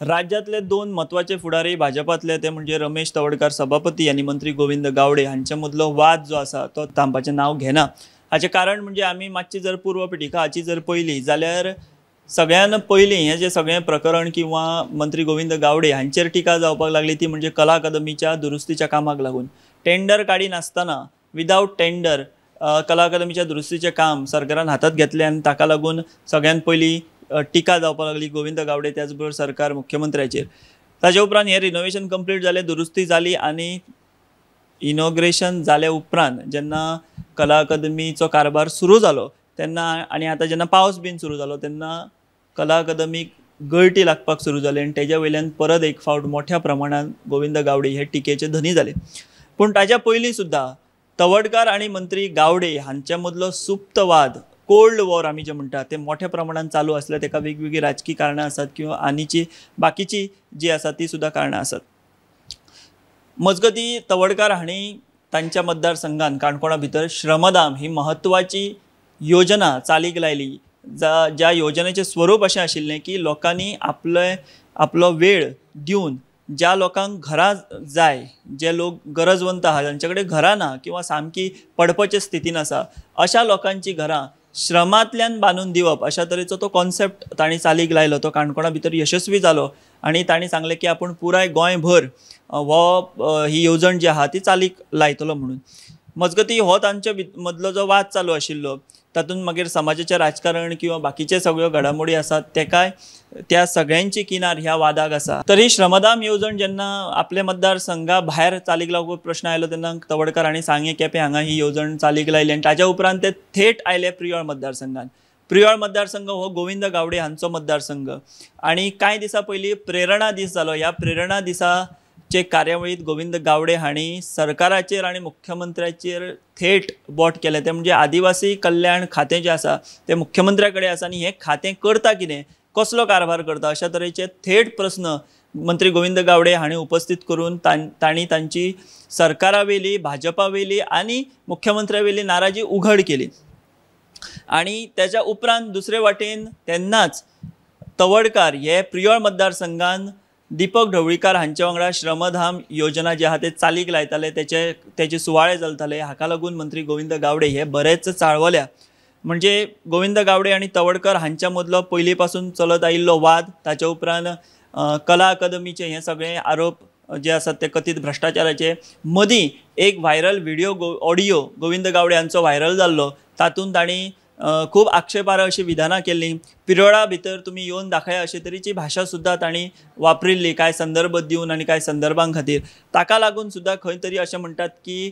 राज्यातले दोन महत्वाचे फुडारी भाजपातले ते म्हणजे रमेश तवडकार सभापती आणि मंत्री गोविंद गावडे हांच्या मदलो वाद जो आसा तो थांबपाचें नांव घेना। हाचें कारण म्हणजे आमी मातशी जर पूर्वपिठिका हाची जर पळयली जाल्यार सगळ्यान पयलीं हें जें सगळें प्रकरण किंवा मंत्री गोविंद गावडे हांचेर टिका जावपाक लागली ती म्हणजे कला अकादमीच्या दुरुस्तीच्या कामाक लागून टेंडर काडी नासतना विदाउट टेंडर कला अकादमीच्या दुरुस्तीचें काम सरकारान हातात घेतलें आनी ताका लागून सगळ्यान पयलीं टिका जावपाक लागली गोविंद गावडे त्याच बरोबर सरकार मुख्यमंत्र्याचेर। ताजे उपरांत हें रिनोवेशन कंप्लीट जालें, दुरुस्ती जाली आनी इनॉग्रेशन जाले उपरांत जेन्ना कला अकादमीचो कारभार सुरू जालो तेन्ना आनी आतां जेन्ना पावस बीन सुरू जालो तेन्ना कला अकादमीक गळटी लागपाक सुरू जाली आनी तेज्या वयल्यान परत एक फावट मोठ्या प्रमाणात गोविंद गावडे हे टिकेचे धनी जाले। पूण ताच्या पयलीं सुद्दां तवडकार आनी मंत्री गावडे हांच्या मदलो सुप्त वाद कोल्ड वॉर आमी जे म्हणटा ते मोठ्या प्रमाणात चालू आसले। तेका वेगवेगळी राजकीय कारणां आसात किंवा आनीची बाकीची जी आसा ती सुद्दां कारणां आसात। मजगती तवडकार हांणी तांच्या मतदारसंघान काणकोणा भितर श्रमदाम ही महत्वाची योजना चालीक लायली। ज्या योजनेचें स्वरूप अशें आशिल्लें की लोकांनी आपलो वेळ दिवन ज्या लोकांक घरां जाय, जे लोक गरजवंत आहात जांचे कडेन घरां ना किंवा सामकी पडपाचे स्थितीन आसा अशा लोकांची घरां श्रमांतल्यान बांदून दिवप अशा तरेचो तो कॉन्सेप्ट तांणी चालीक लायलो। तो काणकोणा भितर यशस्वी जालो आनी तांणी सांगलें की आपूण पुराय गोंयभर ही येवजण जी आहा ती चालीक लायतलो म्हणून। मजगती हो तांच्या मदलो जो वाद चालू आशिल्लो तातूंत मागीर समाजाचें राजकारण किंवा बाकीचे सगळ्यो घडामोडी आसात तेकाय त्या सगळ्यांची किनार ह्या वादाक आसा। तरी श्रमदाम येवजण जेन्ना आपले मतदारसंघा भायर चालीक लावपाचो प्रश्न आयलो तेन्ना तवडकार हांणी सांगे केपें हांगा ही येवजण चालीक लायली आनी ताच्या उपरांत ते थेट आयले प्रियोळ मतदारसंघात। प्रियोळ मतदारसंघ हो गोविंद गावडे हांचो मतदारसंघ आनी कांय दिसां पयलीं प्रेरणा दीस जालो। ह्या प्रेरणा दिसाचे कार्यावळींत गोविंद गावडे हांणी सरकाराचेर आनी मुख्यमंत्र्याचेर थेट बोट केलें। ते म्हणजे आदिवासी कल्याण खातें जें आसा तें मुख्यमंत्र्या कडेन आसा आनी हें खातें करता कितें, कसलो कारभार करता अशा तरेचे थेट प्रस्न मंत्री गोविंद गावडे हांणी उपस्थित करून तांणी तांची सरकारा वेली, भाजपा वेली आनी मुख्यमंत्र्या वेली नाराजी उघड केली। आनी त्याच्या उपरांत दुसरे वाटेन तेन्नाच तवडकार हे प्रियोळ मतदारसंघान दीपक ढवळीकर हांच्या वांगडा श्रमधाम योजना जी आहा ते चालीक लायताले, तेचे सुवाळे चलताले। हाका लागून मंत्री गोविंद गावडे हे बरेच चाळवल्या। म्हणजे गोविंद गावडे आनी तवडकर हांच्या मदलो पयलीं पासून चलत आयिल्लो वाद, ताच्या उपरांत कला अकादमीचे हे सगळे आरोप जे आसात ते कथीत भ्रष्टाचाराचे। मदीं एक viral video audio Govind Gawade हांचो व्हायरल जाल्लो, तातूंत तांणी खूब आक्षेपार्ह अशी विधानां केल्लीं। पिरोळा भितर तुमी येवन दाखया अशे तरेची भाशा सुद्दां तांणी वापरिल्ली कांय संदर्भ दिवन आनी कांय संदर्भां खातीर। ताका लागून सुद्दां खंय तरी अशें म्हणटात की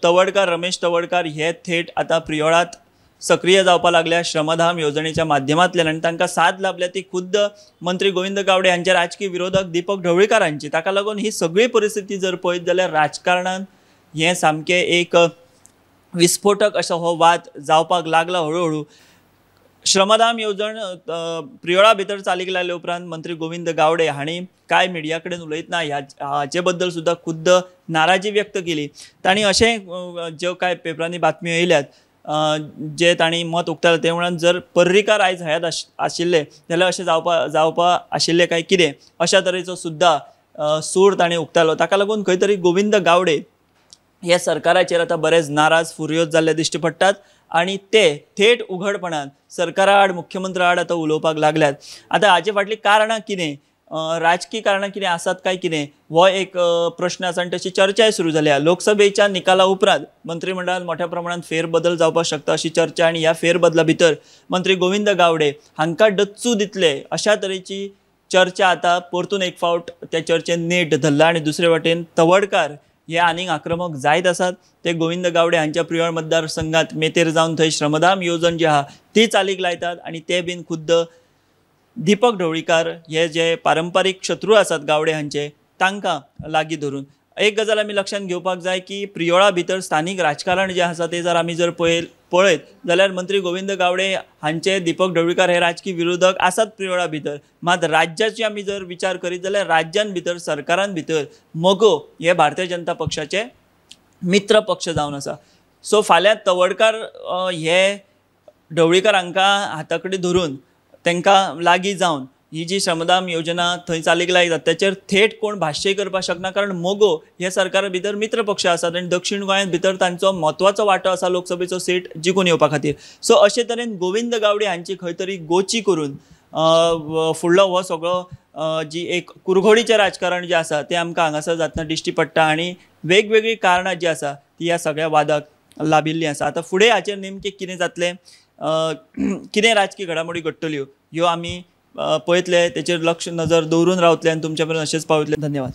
तवडकार रमेश तवडकार हे थेट आतां प्रियोळांत सक्रिय जावपाक लागल्या श्रमधाम योजनेच्या माध्यमांतल्यान आनी तांकां साथ लाभल्या ती खुद्द मंत्री गोविंद गावडे हांचे राजकीय विरोधक दीपक ढवळीकर हांची। ताका लागून ही सगळी परिस्थिती जर पळयत जाल्यार राजकारणांत हें सामकें एक विस्फोटक असो हो वाद जावपाक लागला हळूहळू। श्रमदाम येवजण प्रियोळा भितर चालीक लायले उपरांत मंत्री गोविंद गावडे हांणी कांय मिडिया कडेन उलयतना हाचे बद्दल सुद्दां खुद्द नाराजी व्यक्त केली। तांणी अशें ज्यो कांय पेपरांनी बातम्यो येयल्यात जे तांणी मत उक्तायलें ते म्हणान जर पर्रीकार आयज हयात आशिल्ले जाल्यार अशें जावपा आशिल्लें काय कितें अशा तरेचो सुद्दां सूर तांणी उक्तायलो। ताका लागून खंय तरी गोविंद गावडे हे सरकाराचेर आतां बरेच नाराज फुर्योज जाल्ले दिश्टी पडटात आनी ते थेट उघडपणान सरकारा आड मुख्यमंत्र्या आड आतां उलोवपाक लागल्यात। आतां हाचे फाटलीं कारणां कितें, राजकीय कारणां कितें आसात काय कितें हो एक प्रश्न आसा आनी तशी चर्चाय सुरू जाल्या। लोकसभेच्या निकाला उपरांत मंत्रिमंडळांत मोठ्या प्रमाणात फेरबदल जावपाक शकता अशी चर्चा आनी ह्या फेरबदला भितर मंत्री गोविंद गावडे हांकां डच्चू दितले अशा तरेची चर्चा आतां परतून एक फावट त्या चर्चेन नेट धरला। आनी दुसरे वटेन तवडकार हे आनीक आक्रमक जायत आसात। ते गोविंद गावडे हांच्या प्रियोळ मतदारसंघात मेतेर जावन थंय श्रमदाम येवजण जी आहा ती चालीक लायतात आनी ते बीन खुद्द दीपक ढवळीकर हे जे पारंपारीक शत्रू आसात गावडे हांचे तांकां लागीं धरून। एक गजाल आमी लक्षांत घेवपाक जाय की प्रियोळा भितर स्थानीक राजकारण जे आसा ते जर आमी जर पळयत जाल्यार मंत्री गोविंद गावडे हांचे दीपक ढवळीकर हे राजकीय विरोधक आसात प्रियोळा भितर। मात राज्याची आमी जर विचार करीत जाल्यार राज्यान भितर सरकारान भितर मोगो हे भारतीय जनता पक्षाचे मित्र पक्ष जावन आसा। सो फाल्यां तवडकार हे ढवळीकर हांकां हाता कडेन धरून तांकां लागीं जावन ही जी श्रमदान योजना थंय चालीक लायता त्याचेर थेट कोण भाश्य करपाक शकना, कारण मोगो हे सरकारा भितर मित्र पक्ष आसात आनी दक्षिण गोंयांत भितर तांचो म्हत्वाचो वांटो आसा लोकसभेचो सीट जिखून येवपा खातीर. सो अशे तरेन गोविंद गावडे हांची खंय तरी गोची करून फुडलो हो सगळो जी एक कुरघोडीचें राजकारण जें आसा तें आमकां हांगासर जातना दिश्टी पडटा आनी वेगवेगळी कारणां जी आसा ती ह्या सगळ्या वादाक लाभिल्लीं आसा. आतां फुडें हाचेर नेमकें कितें जातलें, कितें राजकीय घडामोडी घडटल्यो ह्यो आमी पळयतले, तेचेर लक्ष नजर दवरून रावतले आनी तुमचे पर्यंत अशेंच पावयतले. धन्यवाद.